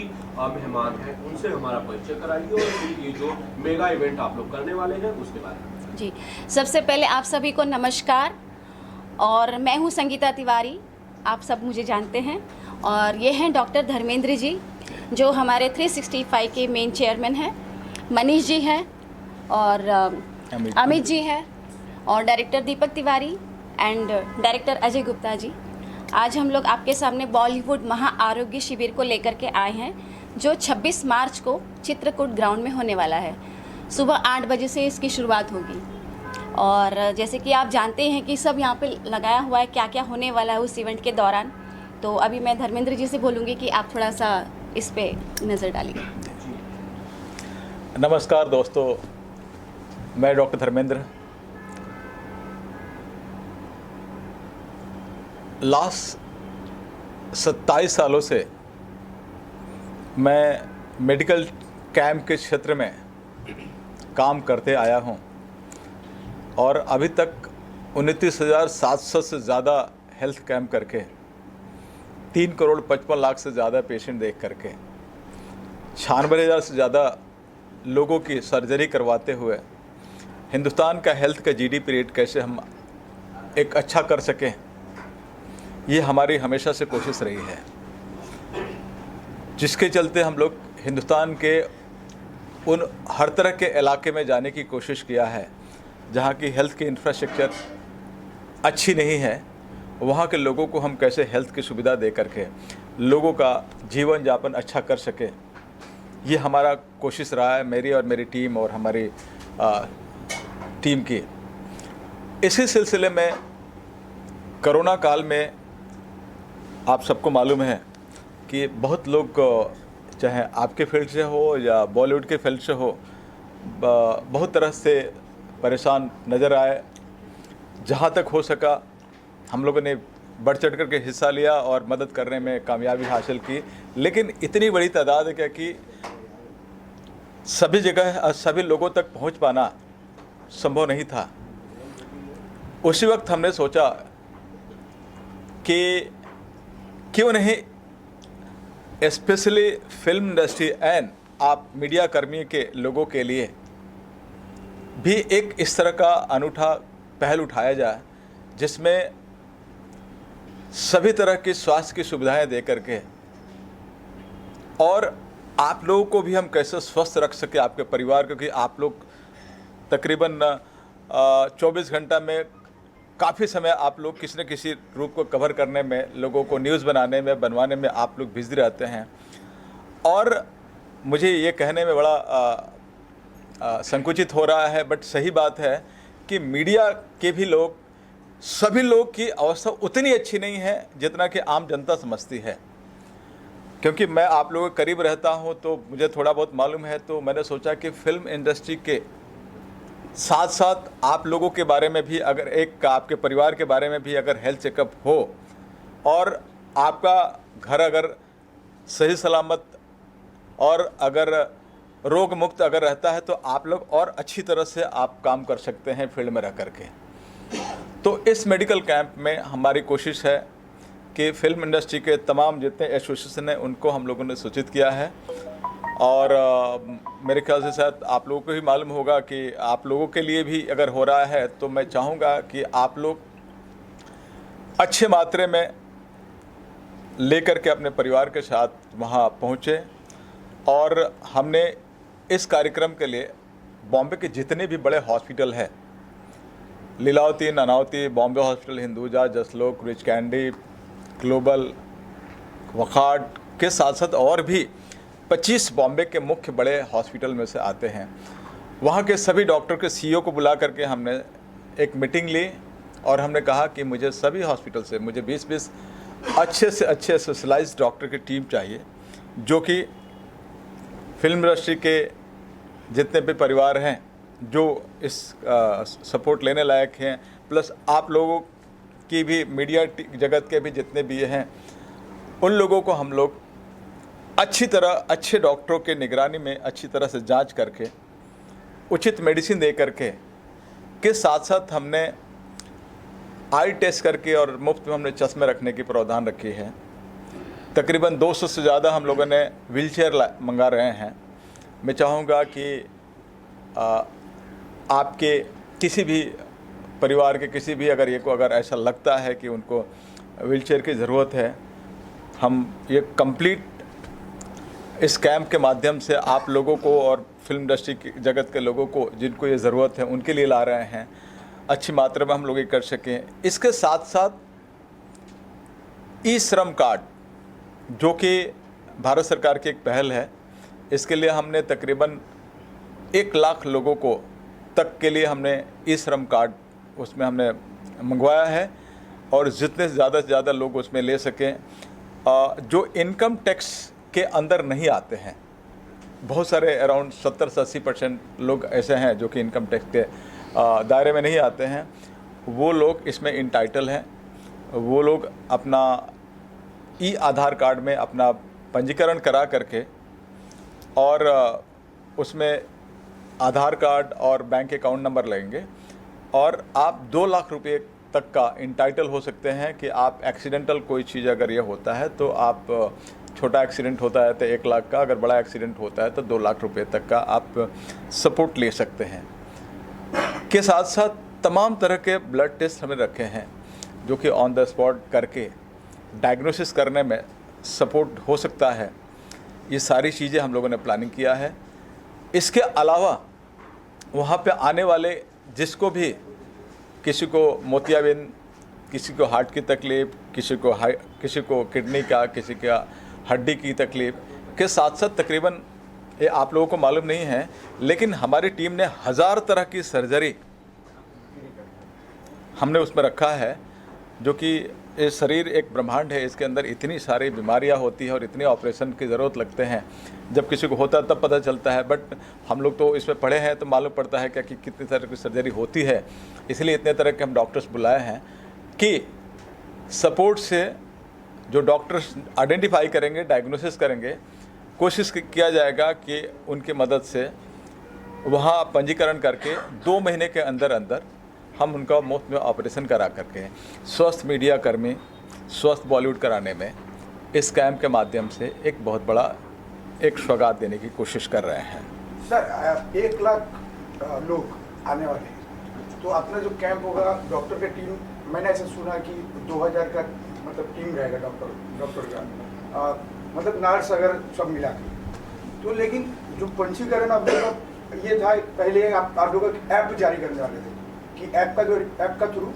मेहमान हैं उनसे हमारा परिचय कराइए और फिर ये जो मेगा इवेंट आप लोग करने वाले हैं उसके बारे में। जी, सबसे पहले आप सभी को नमस्कार। और मैं हूँ संगीता तिवारी, आप सब मुझे जानते हैं। और ये हैं डॉक्टर धर्मेंद्र जी, जो हमारे 365 के मेन चेयरमैन हैं। मनीष जी हैं और अमित जी हैं और director Deepak Tiwari and director Ajay Gupta ji. आज हम लोग आपके सामने बॉलीवुड महा आरोग्य शिविर को लेकर के आए हैं, जो 26 मार्च को चित्रकूट ग्राउंड में होने वाला है। सुबह 8 बजे से इसकी शुरुआत होगी। और जैसे कि आप जानते हैं कि सब यहाँ पे लगाया हुआ है क्या क्या होने वाला है उस इवेंट के दौरान। तो अभी मैं धर्मेंद्र जी से बोलूँगी कि आप थोड़ा सा इस पे नज़र डालिए। नमस्कार दोस्तों, मैं डॉक्टर धर्मेंद्र। लास्ट 27 सालों से मैं मेडिकल कैंप के क्षेत्र में काम करते आया हूं और अभी तक 29,700 से ज़्यादा हेल्थ कैंप करके 3 करोड़ 55 लाख से ज़्यादा पेशेंट देख करके 96,000 से ज़्यादा लोगों की सर्जरी करवाते हुए हिंदुस्तान का हेल्थ का जीडीपी रेट कैसे हम एक अच्छा कर सकें, ये हमारी हमेशा से कोशिश रही है, जिसके चलते हम लोग हिंदुस्तान के उन हर तरह के इलाके में जाने की कोशिश किया है जहाँ की हेल्थ की इंफ्रास्ट्रक्चर अच्छी नहीं है। वहाँ के लोगों को हम कैसे हेल्थ की सुविधा दे करके लोगों का जीवन यापन अच्छा कर सके, ये हमारा कोशिश रहा है, मेरी और मेरी टीम और हमारी टीम की। इसी सिलसिले में कोरोना काल में आप सबको मालूम है कि बहुत लोग, चाहे आपके फील्ड से हो या बॉलीवुड के फील्ड से हो, बहुत तरह से परेशान नज़र आए। जहाँ तक हो सका हम लोगों ने बढ़ चढ़ कर के हिस्सा लिया और मदद करने में कामयाबी हासिल की, लेकिन इतनी बड़ी तादाद है क्या कि सभी जगह सभी लोगों तक पहुँच पाना संभव नहीं था। उसी वक्त हमने सोचा कि क्यों नहीं स्पेशली फिल्म इंडस्ट्री एंड आप मीडिया कर्मी के लोगों के लिए भी एक इस तरह का अनूठा पहल उठाया जाए, जिसमें सभी तरह की स्वास्थ्य की सुविधाएं दे करके और आप लोगों को भी हम कैसे स्वस्थ रख सके, आपके परिवार, क्योंकि आप लोग तकरीबन 24 घंटा में काफ़ी समय आप लोग किसी न किसी रूप को कवर करने में, लोगों को न्यूज़ बनाने में, बनवाने में आप लोग बिजी रहते हैं। और मुझे ये कहने में बड़ा संकुचित हो रहा है, बट सही बात है कि मीडिया के भी लोग, सभी लोग की अवस्था उतनी अच्छी नहीं है जितना कि आम जनता समझती है। क्योंकि मैं आप लोगों के करीब रहता हूं तो मुझे थोड़ा बहुत मालूम है, तो मैंने सोचा कि फिल्म इंडस्ट्री के साथ साथ आप लोगों के बारे में भी, अगर एक आपके परिवार के बारे में भी अगर हेल्थ चेकअप हो और आपका घर अगर सही सलामत और अगर रोग मुक्त अगर रहता है तो आप लोग और अच्छी तरह से आप काम कर सकते हैं फील्ड में रह करके। तो इस मेडिकल कैंप में हमारी कोशिश है कि फिल्म इंडस्ट्री के तमाम जितने एसोसिएशन हैं उनको हम लोगों ने सूचित किया है। और मेरे ख्याल से शायद आप लोगों को भी मालूम होगा कि आप लोगों के लिए भी अगर हो रहा है तो मैं चाहूँगा कि आप लोग अच्छे मात्रा में लेकर के अपने परिवार के साथ वहाँ पहुँचे। और हमने इस कार्यक्रम के लिए बॉम्बे के जितने भी बड़े हॉस्पिटल हैं, Lilavati, Nanavati, Bombay hospital, Hinduja, Jaslok, Breach Candy, Global, Wockhardt के साथ साथ और भी 25 बॉम्बे के मुख्य बड़े हॉस्पिटल में से आते हैं। वहाँ के सभी डॉक्टर के सीईओ को बुला करके हमने एक मीटिंग ली और हमने कहा कि मुझे सभी हॉस्पिटल से मुझे 20-20 अच्छे से अच्छे स्पेशलाइज्ड डॉक्टर की टीम चाहिए, जो कि फिल्म इंडस्ट्री के जितने भी परिवार हैं जो इस सपोर्ट लेने लायक हैं, प्लस आप लोगों की भी, मीडिया जगत के भी जितने भी हैं, उन लोगों को हम लोग अच्छी तरह अच्छे डॉक्टरों के निगरानी में अच्छी तरह से जांच करके उचित मेडिसिन दे करके के साथ साथ हमने आई टेस्ट करके और मुफ्त में हमने चश्मे रखने की प्रावधान रखी है। तकरीबन 200 से ज़्यादा हम लोगों ने व्हीलचेयर मंगा रहे हैं। मैं चाहूँगा कि आपके किसी भी परिवार के किसी भी अगर ऐसा लगता है कि उनको व्हीलचेयर की ज़रूरत है, हम ये कंप्लीट इस कैंप के माध्यम से आप लोगों को और फिल्म इंडस्ट्री की जगत के लोगों को जिनको ये ज़रूरत है उनके लिए ला रहे हैं, अच्छी मात्रा में हम लोग ये कर सकें। इसके साथ साथ ई श्रम कार्ड जो कि भारत सरकार की एक पहल है, इसके लिए हमने तकरीबन 1 लाख लोगों को तक के लिए हमने ई श्रम कार्ड उसमें हमने मंगवाया है और जितने ज़्यादा से ज़्यादा लोग उसमें ले सकें जो इनकम टैक्स के अंदर नहीं आते हैं। बहुत सारे अराउंड 70 से 80% लोग ऐसे हैं जो कि इनकम टैक्स के दायरे में नहीं आते हैं, वो लोग इसमें इंटाइटल हैं। वो लोग अपना ई आधार कार्ड में अपना पंजीकरण करा करके और उसमें आधार कार्ड और बैंक अकाउंट नंबर लगेंगे और आप 2 लाख रुपए तक का इंटाइटल हो सकते हैं कि आप एक्सीडेंटल कोई चीज़ अगर ये होता है तो आप छोटा एक्सीडेंट होता है तो 1 लाख का, अगर बड़ा एक्सीडेंट होता है तो 2 लाख रुपए तक का आप सपोर्ट ले सकते हैं। के साथ साथ तमाम तरह के ब्लड टेस्ट हमें रखे हैं जो कि ऑन द स्पॉट करके डायग्नोसिस करने में सपोर्ट हो सकता है। ये सारी चीज़ें हम लोगों ने प्लानिंग किया है। इसके अलावा वहाँ पे आने वाले जिसको भी, किसी को मोतियाबिंद, किसी को हार्ट की तकलीफ़, किसी को किडनी का, किसी का हड्डी की तकलीफ़ के साथ साथ तकरीबन ये आप लोगों को मालूम नहीं है लेकिन हमारी टीम ने 1000 तरह की सर्जरी हमने उसमें रखा है, जो कि ये शरीर एक ब्रह्मांड है, इसके अंदर इतनी सारी बीमारियां होती है और इतने ऑपरेशन की ज़रूरत लगते हैं। जब किसी को होता है तब पता चलता है, बट हम लोग तो इसमें पढ़े हैं तो मालूम पड़ता है क्या कि कितनी तरह की सर्जरी होती है। इसलिए इतने तरह के हम डॉक्टर्स बुलाए हैं कि सपोर्ट से जो डॉक्टर्स आइडेंटिफाई करेंगे, डायग्नोसिस करेंगे, कोशिश किया जाएगा कि उनकी मदद से वहाँ पंजीकरण करके 2 महीने के अंदर अंदर हम उनका मुफ्त में ऑपरेशन करा करके स्वस्थ मीडिया कर्मी स्वस्थ बॉलीवुड कराने में इस कैंप के माध्यम से एक बहुत बड़ा एक सौगात देने की कोशिश कर रहे हैं। सर 1 लाख लोग आने वाले हैं, तो अपना जो कैंप होगा डॉक्टर की टीम, मैंने ऐसा सुना कि 2000 का मतलब टीम रहेगा डॉक्टर का, मतलब नर्स अगर सब मिला के, तो लेकिन जो पंजीकरण आप लोग ये था पहले आप लोग ऐप जारी करने वाले थे कि ऐप का थ्रू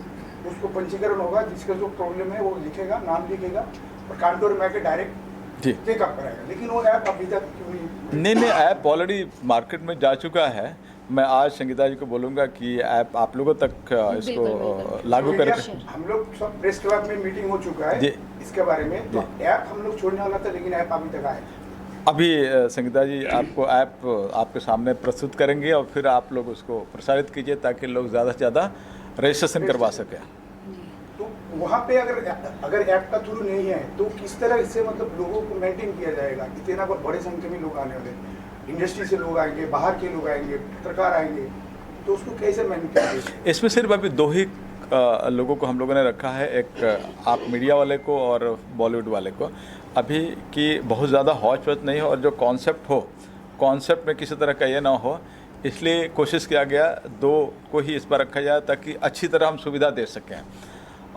उसको पंजीकरण होगा, जिसका जो प्रॉब्लम है वो लिखेगा, नाम लिखेगा और काउंटर में आके डायरेक्ट चेकअप कराएगा, लेकिन वो ऐप अभी तक क्यों नहीं ऐप ऑलरेडी मार्केट में जा चुका है। मैं आज संगीता जी को बोलूँगा कि ऐप आप लोगों तक इसको लागू करें। हम लोग सब प्रेस क्लब में मीटिंग हो चुका है इसके बारे में, तो ऐप हम लोग छोड़ने वाला था लेकिन ऐप अभी तक आया। अभी संगीता जी आपको ऐप आपके सामने प्रस्तुत करेंगे और फिर आप लोग उसको प्रसारित कीजिए ताकि लोग ज़्यादा से ज़्यादा रजिस्ट्रेशन करवा सकें। तो वहाँ पे अगर ऐप का थ्रू नहीं है तो किस तरह से मतलब लोगों को मेंटेन किया जाएगा? इतना बड़े संख्या में लोग आने वाले, इंडस्ट्री से लोग आएंगे, बाहर के लोग आएंगे, पत्रकार आएंगे, तो उसको कैसे मैनेज करेंगे? इसमें सिर्फ अभी 2 ही लोगों को हम लोगों ने रखा है, एक आप मीडिया वाले को और बॉलीवुड वाले को, अभी कि बहुत ज़्यादा हौच-पौच नहीं हो और जो कॉन्सेप्ट हो, कॉन्सेप्ट में किसी तरह का ये ना हो, इसलिए कोशिश किया गया 2 को ही इस पर रखा जाए ताकि अच्छी तरह हम सुविधा दे सकें।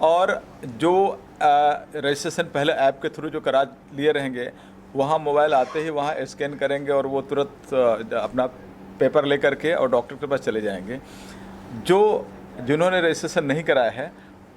और जो रजिस्ट्रेशन पहले ऐप के थ्रू जो करा लिए रहेंगे, वहाँ मोबाइल आते ही वहाँ स्कैन करेंगे और वो तुरंत अपना पेपर ले करके और डॉक्टर के पास चले जाएंगे। जिन्होंने रजिस्ट्रेशन नहीं कराया है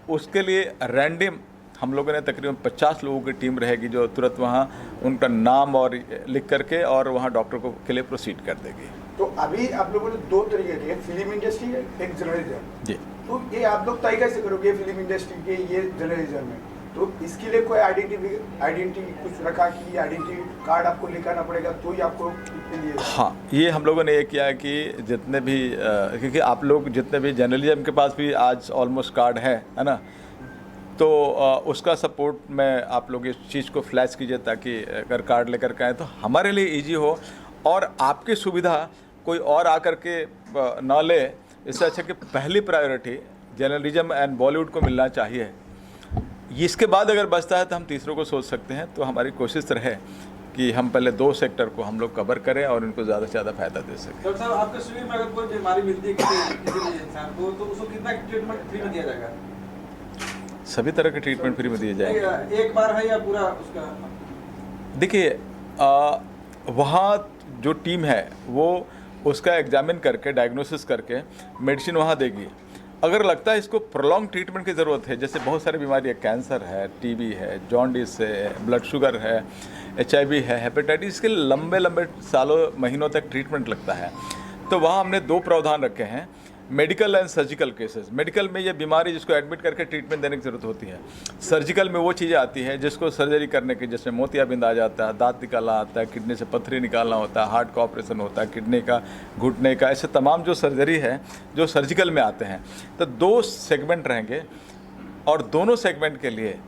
उसके लिए रैंडम हम लोगों ने तकरीबन 50 लोगों की टीम रहेगी जो तुरंत वहाँ उनका नाम और लिख करके और वहाँ डॉक्टर को के लिए प्रोसीड कर देगी। तो अभी आप लोगों ने 2 तरीके के, फिल्म इंडस्ट्री है, एक जर्नलिज्म जी, तो ये आप लोग तय कैसे करोगे फिल्म इंडस्ट्री के ये जर्नलिज्म में? तो इसके लिए कोई आइडेंटिटी कुछ रखा कि आइडेंटिटी कार्ड आपको लेकर आना पड़ेगा तो ही आपको लिए? हाँ, ये हम लोगों ने ये किया है कि जितने भी क्योंकि आप लोग जितने भी जर्नलिज्म के पास भी आज ऑलमोस्ट कार्ड है ना, तो उसका सपोर्ट में आप लोग इस चीज़ को फ्लैश कीजिए ताकि अगर कार्ड लेकर के आए तो हमारे लिए ईजी हो और आपकी सुविधा कोई और आकर के ना ले। इससे अच्छा कि पहली प्रायोरिटी जर्नलिज्म एंड बॉलीवुड को मिलना चाहिए। इसके बाद अगर बचता है तो हम तीसरों को सोच सकते हैं। तो हमारी कोशिश रहे कि हम पहले 2 सेक्टर को हम लोग कवर करें और उनको ज़्यादा से ज़्यादा फायदा दे सकें। डॉक्टर साहब, आपके शिविर में अगर कोई बीमारी मिलती है किसी इंसान को, तो उसको कितना ट्रीटमेंट फ्री में दिया जाएगा? सभी तरह के ट्रीटमेंट फ्री में दिए जाएंगे। एक बार है या पूरा उसका? देखिए, वहाँ जो टीम है वो उसका एग्जामिन करके, डायग्नोसिस करके मेडिसिन वहाँ देगी। अगर लगता है इसको प्रोलॉन्ग ट्रीटमेंट की ज़रूरत है, जैसे बहुत सारी बीमारी है, कैंसर है, टीबी है, जॉन्डिस है, ब्लड शुगर है, HIV है, हेपेटाइटिस, के लंबे लंबे सालों महीनों तक ट्रीटमेंट लगता है, तो वहाँ हमने 2 प्रावधान रखे हैं, medical and surgical cases. Medical में ये बीमारी जिसको एडमिट करके ट्रीटमेंट देने की ज़रूरत होती है। सर्जिकल में वो चीज़ें आती है जिसको सर्जरी करने की, जैसे मोतियाबिंद आ जाता है, दांत निकालना आता है, किडनी से पत्थरी निकालना होता है, हार्ट का ऑपरेशन होता है, किडनी का, घुटने का, ऐसे तमाम जो सर्जरी है जो सर्जिकल में आते हैं। तो 2 सेगमेंट रहेंगे और दोनों सेगमेंट के लिए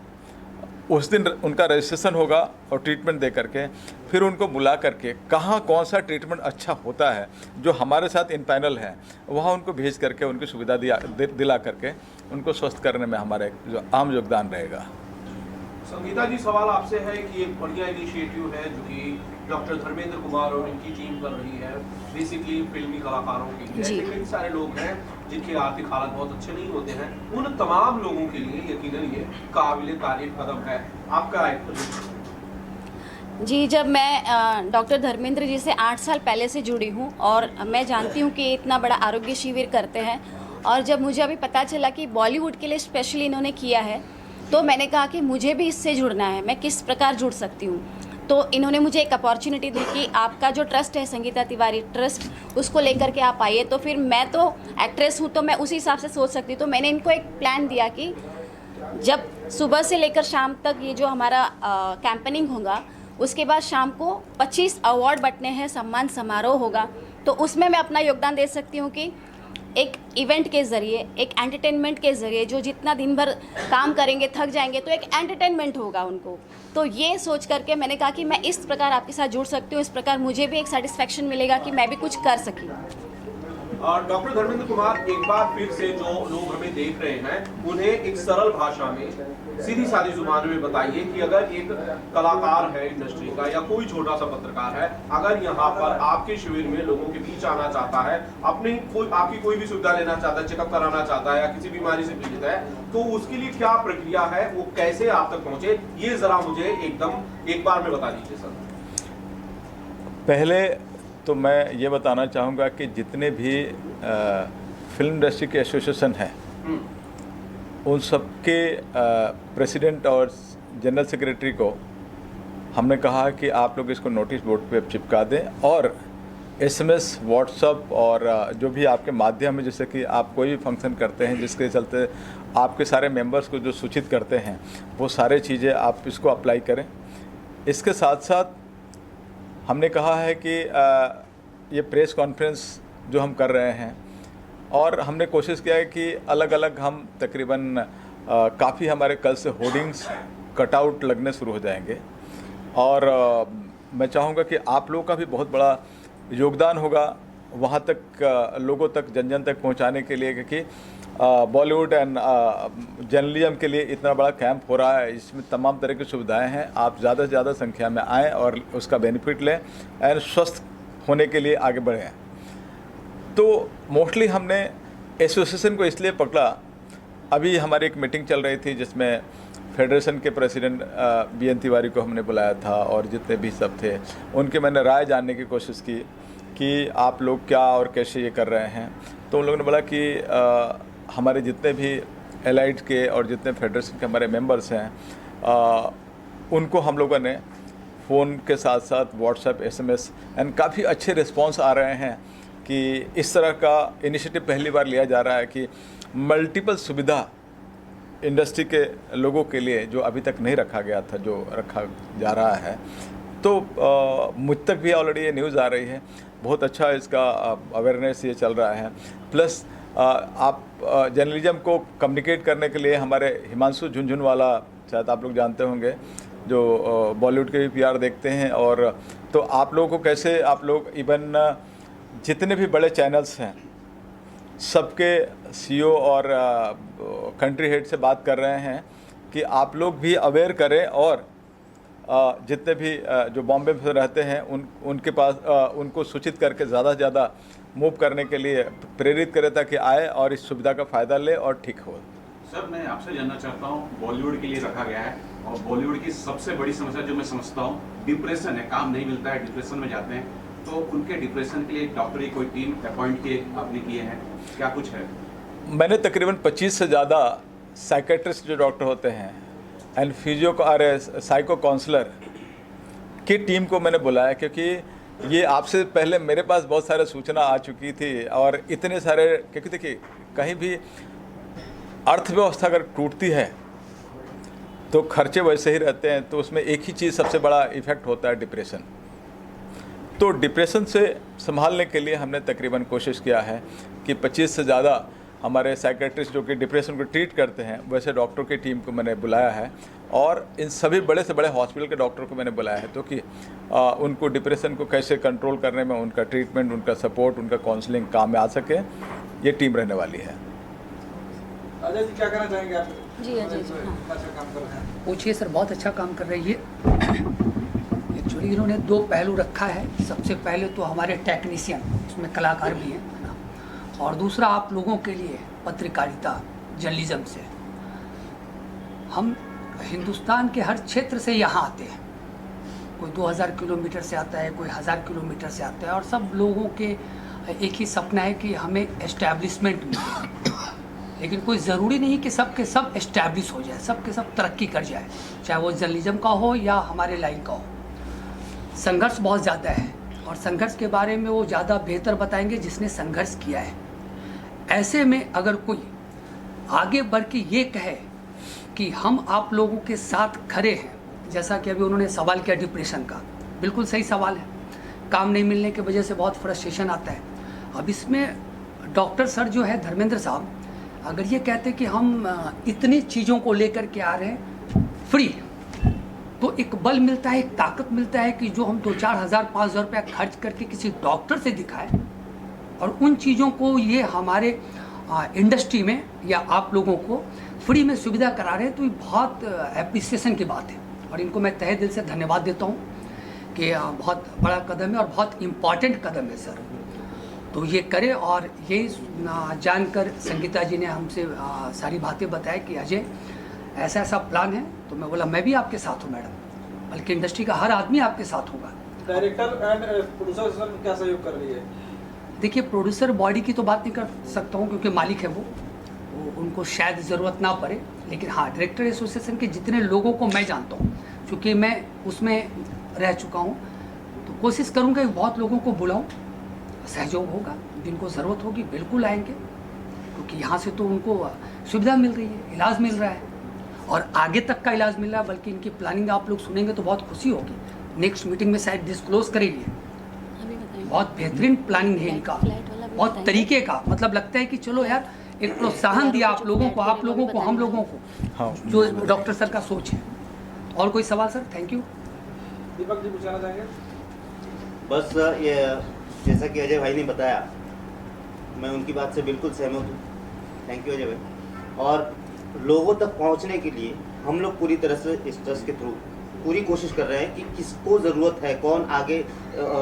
उस दिन उनका रजिस्ट्रेशन होगा और ट्रीटमेंट दे करके फिर उनको बुला करके कहाँ कौन सा ट्रीटमेंट अच्छा होता है जो हमारे साथ इन पैनल है, वहाँ उनको भेज करके उनकी सुविधा दिला करके उनको स्वस्थ करने में हमारा एक जो आम योगदान रहेगा। संगीता जी, सवाल आपसे है कि एक बढ़िया इनिशिएटिव है जो कि डॉक्टर धर्मेंद्र कुमार और इनकी टीम कर रही है, बेसिकली फिल्मी कलाकारों के लिए। ऐसे कई सारे लोग हैं जिनकी आर्थिक हालत बहुत अच्छे नहीं होते हैं, उन तमाम लोगों के लिए यकीनन ये काबिल तारीफ कदम है। आपका जी, जब मैं डॉक्टर धर्मेंद्र जी से 8 साल पहले से जुड़ी हूँ और मैं जानती हूँ कि इतना बड़ा आरोग्य शिविर करते हैं, और जब मुझे अभी पता चला कि बॉलीवुड के लिए स्पेशली इन्होंने किया है, तो मैंने कहा कि मुझे भी इससे जुड़ना है, मैं किस प्रकार जुड़ सकती हूँ। तो इन्होंने मुझे एक अपॉर्चुनिटी दी कि आपका जो ट्रस्ट है संगीता तिवारी ट्रस्ट, उसको लेकर के आप आइए। तो फिर मैं तो एक्ट्रेस हूँ तो मैं उसी हिसाब से सोच सकती हूँ। तो मैंने इनको एक प्लान दिया कि जब सुबह से लेकर शाम तक ये जो हमारा कैंपेनिंग होगा, उसके बाद शाम को 25 अवार्ड बंटने हैं, सम्मान समारोह होगा, तो उसमें मैं अपना योगदान दे सकती हूँ कि एक इवेंट के ज़रिए, एक एंटरटेनमेंट के ज़रिए, जो जितना दिन भर काम करेंगे थक जाएंगे तो एक एंटरटेनमेंट होगा उनको। तो ये सोच करके मैंने कहा कि मैं इस प्रकार आपके साथ जुड़ सकती हूँ, इस प्रकार मुझे भी एक सेटिस्फेक्शन मिलेगा कि मैं भी कुछ कर सकी। और डॉक्टर धर्मेंद्र कुमार, एक बार फिर से जो लोग हमें देख रहे हैं उन्हें एक सरल भाषा में, सीधी सादी जुबान में बताइए कि अगर एक कलाकार है इंडस्ट्री का या कोई छोटा सा पत्रकार है, अगर यहाँ पर आपके शिविर में लोगों के बीच आना चाहता है, आपकी कोई भी सुविधा लेना चाहता है, चेकअप कराना चाहता है या किसी बीमारी से पीड़ित है, तो उसके लिए क्या प्रक्रिया है, वो कैसे आप तक पहुंचे, ये जरा मुझे एकदम एक बार में बता दीजिए सर। पहले तो मैं ये बताना चाहूँगा कि जितने भी फिल्म इंडस्ट्री के एसोसिएशन हैं, उन सबके प्रेसिडेंट और जनरल सेक्रेटरी को हमने कहा कि आप लोग इसको नोटिस बोर्ड पे चिपका दें और SMS, व्हाट्सअप और जो भी आपके माध्यम है, जैसे कि आप कोई भी फंक्शन करते हैं जिसके चलते आपके सारे मेंबर्स को जो सूचित करते हैं, वो सारे चीज़ें आप इसको अप्लाई करें। इसके साथ साथ हमने कहा है कि ये प्रेस कॉन्फ्रेंस जो हम कर रहे हैं, और हमने कोशिश किया है कि अलग अलग हम तकरीबन काफ़ी हमारे कल से होर्डिंग्स कटआउट लगने शुरू हो जाएंगे, और मैं चाहूँगा कि आप लोगों का भी बहुत बड़ा योगदान होगा वहाँ तक, लोगों तक, जन जन तक पहुँचाने के लिए, क्योंकि बॉलीवुड एंड जर्नलिज्म के लिए इतना बड़ा कैंप हो रहा है, इसमें तमाम तरह की सुविधाएं हैं। आप ज़्यादा से ज़्यादा संख्या में आएँ और उसका बेनिफिट लें एंड स्वस्थ होने के लिए आगे बढ़ें। तो मोस्टली हमने एसोसिएशन को इसलिए पकड़ा, अभी हमारी एक मीटिंग चल रही थी जिसमें फेडरेशन के प्रेसिडेंट BN तिवारी को हमने बुलाया था और जितने भी सब थे उनके मैंने राय जानने की कोशिश की कि आप लोग क्या और कैसे ये कर रहे हैं। तो उन लोगों ने बोला कि हमारे जितने भी एलाइड के और जितने फेडरेशन के हमारे मेंबर्स हैं, उनको हम लोगों ने फ़ोन के साथ साथ व्हाट्सएप, SMS एंड काफ़ी अच्छे रिस्पांस आ रहे हैं कि इस तरह का इनिशिएटिव पहली बार लिया जा रहा है कि मल्टीपल सुविधा इंडस्ट्री के लोगों के लिए जो अभी तक नहीं रखा गया था, जो रखा जा रहा है। तो मुझ तक भी ऑलरेडी ये न्यूज़ आ रही है, बहुत अच्छा इसका अवेयरनेस ये चल रहा है। प्लस आप जर्नलिज्म को कम्युनिकेट करने के लिए हमारे हिमांशु झुनझुनवाला, शायद आप लोग जानते होंगे, जो बॉलीवुड के भी PR देखते हैं, और तो आप लोगों को कैसे, आप लोग इवन जितने भी बड़े चैनल्स हैं सबके CEO और कंट्री हेड से बात कर रहे हैं कि आप लोग भी अवेयर करें और जितने भी जो बॉम्बे में रहते हैं उनके पास उनको सूचित करके ज़्यादा से ज़्यादा मूव करने के लिए प्रेरित करें ताकि आए और इस सुविधा का फ़ायदा ले और ठीक हो। सर, मैं आपसे जानना चाहता हूँ, बॉलीवुड के लिए रखा गया है और बॉलीवुड की सबसे बड़ी समस्या जो मैं समझता हूँ डिप्रेशन है, काम नहीं मिलता है, डिप्रेशन में जाते हैं, तो उनके डिप्रेशन के लिए डॉक्टर की कोई टीम अपॉइंट किए आपने किए हैं, क्या कुछ है? मैंने तकरीबन 25 से ज़्यादा साइकेट्रिस्ट जो डॉक्टर होते हैं एंड साइको काउंसलर की टीम को मैंने बुलाया, क्योंकि ये आपसे पहले मेरे पास बहुत सारे सूचना आ चुकी थी और इतने सारे, क्योंकि देखिए कहीं भी अर्थव्यवस्था अगर टूटती है तो खर्चे वैसे ही रहते हैं, तो उसमें एक ही चीज़ सबसे बड़ा इफ़ेक्ट होता है, डिप्रेशन। तो डिप्रेशन से संभालने के लिए हमने तकरीबन कोशिश किया है कि 25 से ज़्यादा हमारे साइकेट्रिस्ट जो कि डिप्रेशन को ट्रीट करते हैं वैसे डॉक्टर की टीम को मैंने बुलाया है और इन सभी बड़े से बड़े हॉस्पिटल के डॉक्टर को मैंने बुलाया है, तो कि उनको डिप्रेशन को कैसे कंट्रोल करने में उनका ट्रीटमेंट, उनका सपोर्ट, उनका काउंसलिंग काम में आ सके, ये टीम रहने वाली है। अजय जी क्या कहना चाहेंगे आप? जी, अजय जी, हाँ। अच्छा काम कर रहे हैं। पूछिए सर, बहुत अच्छा काम कर रही है। एक्चुअली इन्होंने दो पहलू रखा है। सबसे पहले तो हमारे टेक्नीशियन, उसमें कलाकार भी हैं, है ना, और दूसरा आप लोगों के लिए पत्रकारिता, जर्नलिज्म से। हम हिंदुस्तान के हर क्षेत्र से यहाँ आते हैं, कोई 2000 किलोमीटर से आता है, कोई 1000 किलोमीटर से आता है, और सब लोगों के एक ही सपना है कि हमें एस्टैब्लिशमेंट मिले। लेकिन कोई ज़रूरी नहीं कि सब के सब एस्टैब्लिश हो जाए, सब के सब तरक्की कर जाए, चाहे वो जर्नलिज्म का हो या हमारे लाइन का हो। संघर्ष बहुत ज़्यादा है और संघर्ष के बारे में वो ज़्यादा बेहतर बताएंगे जिसने संघर्ष किया है। ऐसे में अगर कोई आगे बढ़ के ये कहे कि हम आप लोगों के साथ खड़े हैं, जैसा कि अभी उन्होंने सवाल किया डिप्रेशन का, बिल्कुल सही सवाल है। काम नहीं मिलने की वजह से बहुत फ्रस्ट्रेशन आता है। अब इसमें डॉक्टर सर जो है धर्मेंद्र साहब, अगर ये कहते कि हम इतनी चीज़ों को लेकर के आ रहे हैं फ्री, तो एक बल मिलता है, एक ताकत मिलता है कि जो हम 2-4 हज़ार 5,000 रुपया खर्च करके किसी डॉक्टर से दिखाएं और उन चीज़ों को ये हमारे इंडस्ट्री में या आप लोगों को फ्री में सुविधा करा रहे हैं, तो ये बहुत एप्रिसिएशन की बात है और इनको मैं तहे दिल से धन्यवाद देता हूँ कि बहुत बड़ा कदम है और बहुत इम्पॉर्टेंट कदम है सर। तो ये करें। और यही जानकर संगीता जी ने हमसे सारी बातें बताया कि अजय ऐसा ऐसा प्लान है, तो मैं बोला मैं भी आपके साथ हूँ मैडम, बल्कि इंडस्ट्री का हर आदमी आपके साथ होगा। डायरेक्टर एंड प्रोड्यूसर क्या सहयोग कर रही है? देखिए, प्रोड्यूसर बॉडी की तो बात नहीं कर सकता हूँ क्योंकि मालिक है वो उनको शायद ज़रूरत ना पड़े, लेकिन हाँ डायरेक्टर एसोसिएशन के जितने लोगों को मैं जानता हूँ, चूँकि मैं उसमें रह चुका हूँ, तो कोशिश करूँगा कि बहुत लोगों को बुलाऊँ, सहयोग होगा, जिनको ज़रूरत होगी बिल्कुल आएंगे, क्योंकि यहाँ से तो उनको सुविधा मिल रही है, इलाज मिल रहा है और आगे तक का इलाज मिल रहा है। बल्कि इनकी प्लानिंग आप लोग सुनेंगे तो बहुत खुशी होगी, नेक्स्ट मीटिंग में शायद डिस्क्लोज करेंगे। बहुत बेहतरीन प्लानिंग है इनका, बहुत तरीके का, मतलब लगता है कि चलो यार एक प्रोत्साहन दिया आप लोगों को, हम लोगों को, हाँ। जो डॉक्टर सर का सोच है। और कोई सवाल sir? Thank you. Deepak ji पूछना चाहेंगे? बस ये जैसा कि अजय भाई ने बताया, मैं उनकी बात से बिल्कुल सहमत हूँ। थैंक यू अजय भाई। और लोगों तक पहुँचने के लिए हम लोग पूरी तरह से इस ट्रस्ट के थ्रू पूरी कोशिश कर रहे हैं कि किसको ज़रूरत है, कौन आगे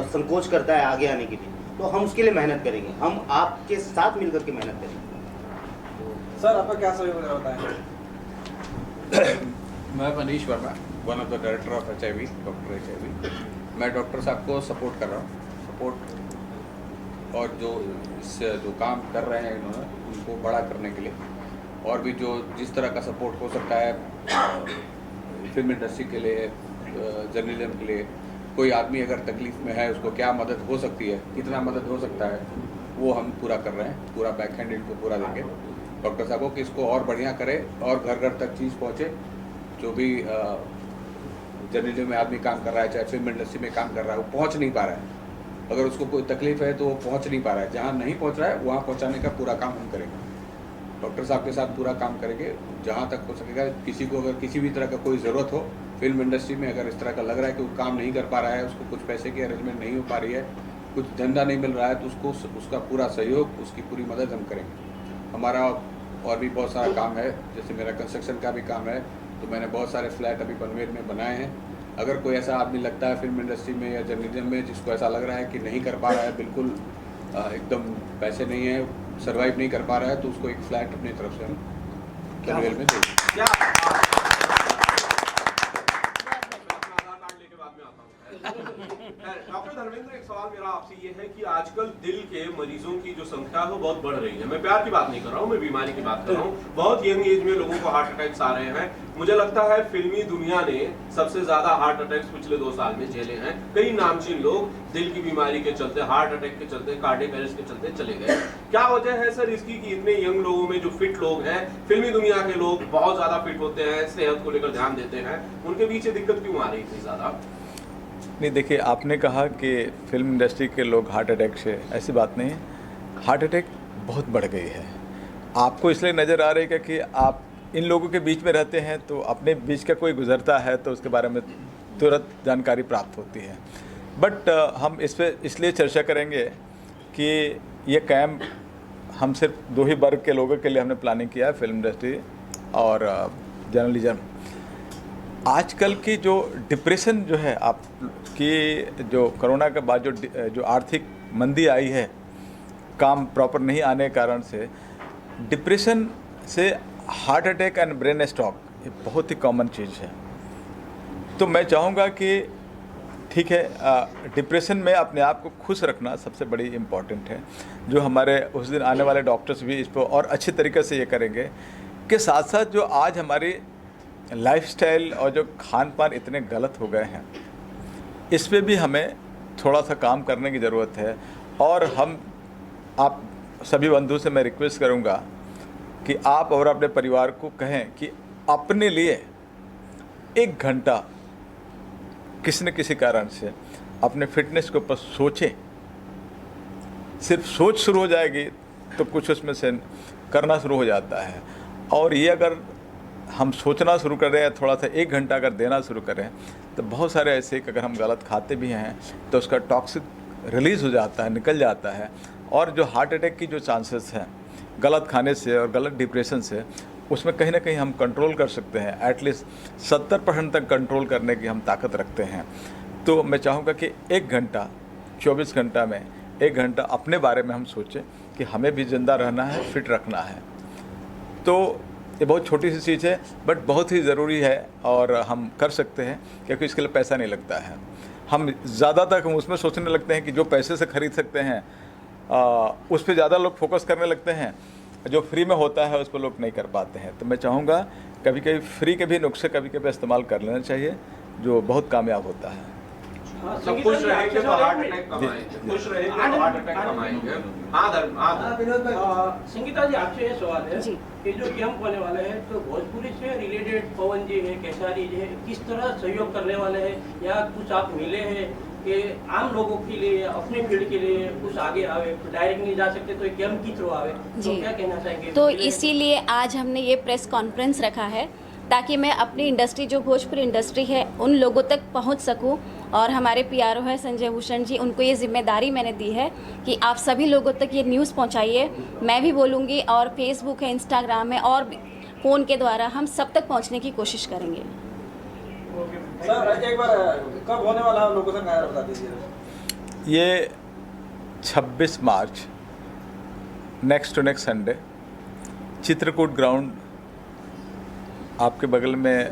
संकोच करता है आगे आने के लिए, तो हम उसके लिए मेहनत करेंगे, हम आपके साथ मिलकर के मेहनत करेंगे। सर आपका क्या सहयोग होता है? मैं Manish Verma, one of the director of HIV, doctor HIV। मैं डॉक्टर साहब को सपोर्ट कर रहा हूँ, सपोर्ट और जो काम कर रहे हैं इन्होंने उनको बड़ा करने के लिए, और भी जो जिस तरह का सपोर्ट हो सकता है फिल्म इंडस्ट्री के लिए, जर्नलिज्म के लिए, कोई आदमी अगर तकलीफ में है उसको क्या मदद हो सकती है, कितना मदद हो सकता है, वो हम पूरा कर रहे हैं, पूरा बैक हैंड इनको पूरा देंगे डॉक्टर साहब को कि इसको और बढ़िया करें और घर घर तक चीज़ पहुँचे। जो भी जर्नलिज्म में आदमी काम कर रहा है, चाहे फिल्म इंडस्ट्री में काम कर रहा है, वो पहुँच नहीं पा रहा है, अगर उसको कोई तकलीफ है तो वो पहुँच नहीं पा रहा है, जहाँ नहीं पहुँच रहा है वहाँ पहुँचाने का पूरा काम हम करेंगे, डॉक्टर साहब के साथ पूरा काम करेंगे जहाँ तक हो सकेगा। किसी को अगर किसी भी तरह का कोई ज़रूरत हो फिल्म इंडस्ट्री में, अगर इस तरह का लग रहा है कि वो काम नहीं कर पा रहा है, उसको कुछ पैसे की अरेंजमेंट नहीं हो पा रही है, कुछ धंधा नहीं मिल रहा है, तो उसको उसका पूरा सहयोग, उसकी पूरी मदद हम करेंगे। हमारा और भी बहुत सारा काम है, जैसे मेरा कंस्ट्रक्शन का भी काम है, तो मैंने बहुत सारे फ्लैट अभी पनवेल में बनाए हैं। अगर कोई ऐसा आदमी लगता है फिल्म इंडस्ट्री में या जर्नलिज्म में जिसको ऐसा लग रहा है कि नहीं कर पा रहा है, बिल्कुल एकदम पैसे नहीं है, सर्वाइव नहीं कर पा रहा है, तो उसको एक फ्लैट अपनी तरफ से हम पनवेल में देंगे। क्या डॉक्टर धर्मेंद्र, एक सवाल मेरा आपसे ये है कि आजकल दिल के मरीजों की जो संख्या है वो बहुत बढ़ रही है। मैं प्यार की बात नहीं कर रहा हूँ, मैं बीमारी की बात कर रहा हूँ। बहुत यंग एज में लोगों को हार्ट अटैक्स आ रहे हैं। मुझे लगता है फिल्मी दुनिया ने सबसे ज्यादा हार्ट अटैक्स पिछले 2 साल में झेले हैं। कई नामचीन लोग दिल की बीमारी के चलते, हार्ट अटैक के चलते, कार्डियक अरेस्ट के चलते चले गए। क्या वजह है सर इसकी कि इतने यंग लोगों में जो फिट लोग हैं, फिल्मी दुनिया के लोग बहुत ज्यादा फिट होते हैं, सेहत को लेकर ध्यान देते हैं, उनके पीछे दिक्कत क्यों आ रही है इतनी ज्यादा? नहीं, देखिए, आपने कहा कि फिल्म इंडस्ट्री के लोग हार्ट अटैक से, ऐसी बात नहीं है। हार्ट अटैक बहुत बढ़ गई है। आपको इसलिए नज़र आ रही है कि आप इन लोगों के बीच में रहते हैं, तो अपने बीच का कोई गुजरता है तो उसके बारे में तुरंत जानकारी प्राप्त होती है। बट हम इस पर इसलिए चर्चा करेंगे कि ये कैंप हम सिर्फ 2 ही वर्ग के लोगों के लिए हमने प्लानिंग किया है, फिल्म इंडस्ट्री और जर्नलिज्म। आजकल की जो डिप्रेशन जो है, आप कि जो कोरोना के बाद जो आर्थिक मंदी आई है, काम प्रॉपर नहीं आने के कारण से, डिप्रेशन से heart attack and brain stroke ये बहुत ही कॉमन चीज़ है। तो मैं चाहूँगा कि ठीक है, डिप्रेशन में अपने आप को खुश रखना सबसे बड़ी इम्पॉर्टेंट है। जो हमारे उस दिन आने वाले डॉक्टर्स भी इस पर और अच्छे तरीके से ये करेंगे कि साथ साथ जो आज हमारी लाइफस्टाइल और जो खान पान इतने गलत हो गए हैं, इस पे भी हमें थोड़ा सा काम करने की ज़रूरत है। और आप सभी बंधु से मैं रिक्वेस्ट करूंगा कि आप और अपने परिवार को कहें कि अपने लिए 1 घंटा किसी न किसी कारण से अपने फिटनेस के ऊपर सोचें। सिर्फ सोच शुरू हो जाएगी तो कुछ उसमें से करना शुरू हो जाता है। और ये अगर हम सोचना शुरू कर रहे हैं, थोड़ा सा 1 घंटा अगर देना शुरू करें, तो बहुत सारे ऐसे कि अगर हम गलत खाते भी हैं तो उसका टॉक्सिक रिलीज़ हो जाता है, निकल जाता है। और जो हार्ट अटैक की जो चांसेस हैं गलत खाने से और गलत डिप्रेशन से, उसमें कहीं ना कहीं हम कंट्रोल कर सकते हैं। एटलीस्ट 70% तक कंट्रोल करने की हम ताकत रखते हैं। तो मैं चाहूँगा कि 1 घंटा 24 घंटा में 1 घंटा अपने बारे में हम सोचें कि हमें भी ज़िंदा रहना है, फिट रखना है। तो ये बहुत छोटी सी चीज़ है, बट बहुत ही ज़रूरी है और हम कर सकते हैं, क्योंकि इसके लिए पैसा नहीं लगता है। हम ज़्यादातर हम उसमें सोचने लगते हैं कि जो पैसे से ख़रीद सकते हैं उस पर ज़्यादा लोग फोकस करने लगते हैं, जो फ्री में होता है उस पर लोग नहीं कर पाते हैं। तो मैं चाहूँगा कभी कभी फ्री के भी नुस्खे कभी कभी इस्तेमाल कर लेना चाहिए, जो बहुत कामयाब होता है। सब खुश रहेंगे तो हार्ट अटैक कम आएंगे, खुश रहेंगे तो हार्ट अटैक कम आएंगे। संगीता जी, आपसे ये सवाल है कि जो कैंप होने वाले हैं, तो भोजपुरी से रिलेटेड पवन जी है, केसारी जी है, किस तरह सहयोग करने वाले हैं, या कुछ आप मिले हैं कि आम लोगों के लिए, अपने फील्ड के लिए कुछ आगे आवे, डायरेक्ट नहीं जा सकते तो कैंप की थ्रू आवे, तो क्या कहना चाहेंगे? तो इसीलिए आज हमने ये प्रेस कॉन्फ्रेंस रखा है ताकि मैं अपनी इंडस्ट्री, जो भोजपुरी इंडस्ट्री है, उन लोगों तक पहुंच सकूं। और हमारे पीआरओ है संजय भूषण जी, उनको ये जिम्मेदारी मैंने दी है कि आप सभी लोगों तक ये न्यूज़ पहुंचाइए। मैं भी बोलूँगी, और फेसबुक है, इंस्टाग्राम है, और फ़ोन के द्वारा हम सब तक पहुंचने की कोशिश करेंगे। सर, एक बार कब होने वाला है, लोकेशन का बता दीजिए। ये 26 March next to next Sunday, Chitrakoot ground, आपके बगल में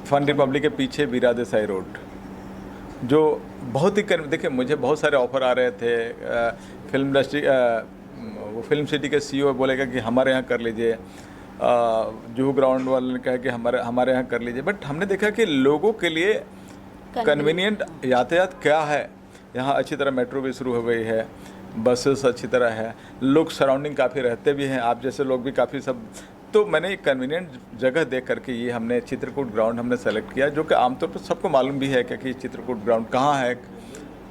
फन रिपब्लिक के पीछे वीरा देसाई रोड, जो बहुत ही देखिए, मुझे बहुत सारे ऑफ़र आ रहे थे। फिल्म इंडस्ट्री, वो फिल्म सिटी के सीईओ बोलेगा कि हमारे यहाँ कर लीजिए, जुहू ग्राउंड वाले ने कहा कि हमारे यहाँ कर लीजिए। बट हमने देखा कि लोगों के लिए कन्वीनियंट यातायात क्या है। यहाँ अच्छी तरह मेट्रो भी शुरू हो गई है, बसेस अच्छी तरह है, लोग सराउंडिंग काफ़ी रहते भी हैं, आप जैसे लोग भी काफ़ी सब। तो मैंने एक कन्वीनियंट जगह देख करके ये हमने चित्रकूट ग्राउंड हमने सेलेक्ट किया, जो कि आमतौर पर सबको मालूम भी है कि चित्रकूट ग्राउंड कहाँ है,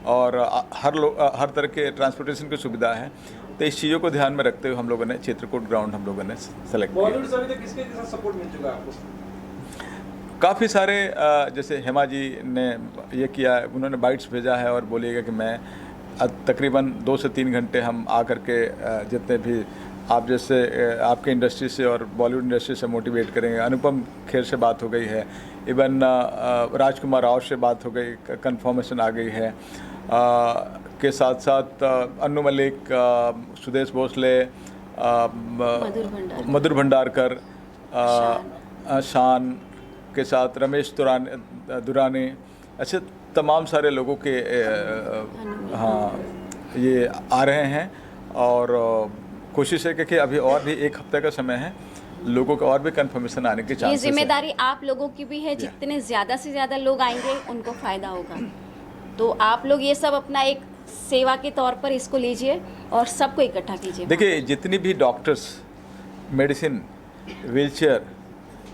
और हर तरह के ट्रांसपोर्टेशन की सुविधा है। तो इस चीज़ों को ध्यान में रखते हुए हम लोगों ने चित्रकूट ग्राउंड हम लोगों ने सेलेक्ट किया। बॉलीवुड से अभी तक किसके साथ सपोर्ट मिल चुका है आपको? काफ़ी सारे, जैसे हेमा जी ने ये किया, उन्होंने बाइट्स भेजा है और बोलिएगा कि मैं तकरीबन 2 से 3 घंटे हम आकर के जितने भी आप जैसे आपके इंडस्ट्री से और बॉलीवुड इंडस्ट्री से मोटिवेट करेंगे। अनुपम खेर से बात हो गई है, इवन राजकुमार राव से बात हो गई, कंफर्मेशन आ गई है। के साथ साथ अन्नू मलिक, सुदेश भोसले, मधुर भंडारकर, शान के साथ रमेश दुरानी, ऐसे तमाम सारे लोगों के हाँ ये आ रहे हैं। और कोशिश है कि अभी और भी एक हफ्ते का समय है, लोगों का और भी कंफर्मेशन आने की ये चांसेस है। जिम्मेदारी आप लोगों की भी है, जितने ज़्यादा से ज़्यादा लोग आएंगे उनको फ़ायदा होगा। तो आप लोग ये सब अपना एक सेवा के तौर पर इसको लीजिए और सबको इकट्ठा कीजिए। देखिए, जितनी भी डॉक्टर्स, मेडिसिन, व्हीलचेयर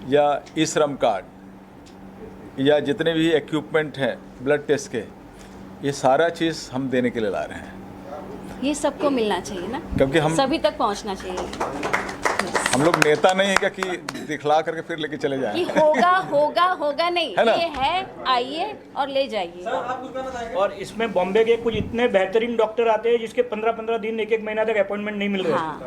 या ई श्रम कार्ड या जितने भी इक्विपमेंट हैं ब्लड टेस्ट के, ये सारा चीज़ हम देने के लिए ला रहे हैं। ये सबको मिलना चाहिए ना, क्योंकि हम सभी तक पहुंचना चाहिए। हम लोग नेता नहीं है क्या कि दिखला करके फिर लेके चले जाएं। कि होगा नहीं, है ना? ये है, आइए और ले जाइए। और इसमें बॉम्बे के कुछ इतने बेहतरीन डॉक्टर आते हैं जिसके 15-15 दिन, 1-1 महीना तक अपॉइंटमेंट नहीं मिल रहे। हाँ।